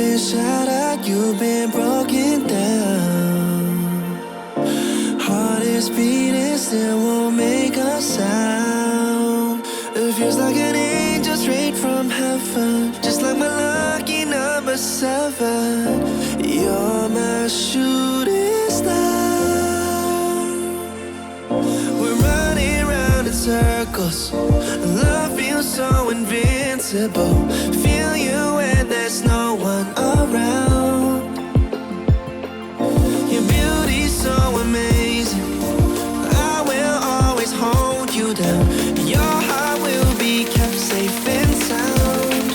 been shattered, you've been broken down. Heart is beating, still won't make a sound. It feels like an angel straight from heaven, just like my lucky number 7. You're my shooting star. We're running round in circles, love feels so invincible. Feel you when there's no one around. Your beauty's so amazing, I will always hold you down. Your heart will be kept safe and sound.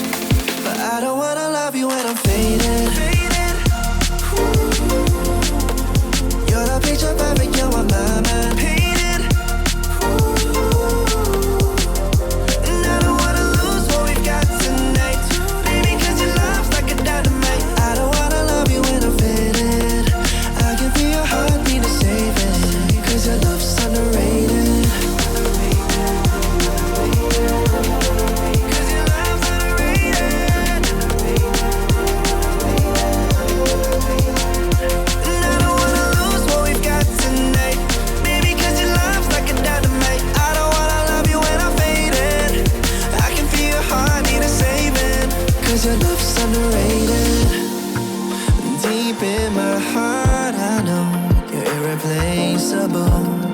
But I don't wanna love you when I'm faded. You're the picture perfect, you're on my mind. Painted. And I don't wanna lose what we've got tonight, baby, 'cause your love's like a dynamite. I don't wanna love you when I'm faded. I can feel your heartbeat to save it, 'cause your love's underrated. 'Cause your love's underrated. And I don't wanna lose what we've got tonight, baby, 'cause your love's like a dynamite. I don't wanna love you when I'm faded. I can feel your heartbeat to save it, 'cause your love's underrated. Deep in my heart, I know you're irreplaceable.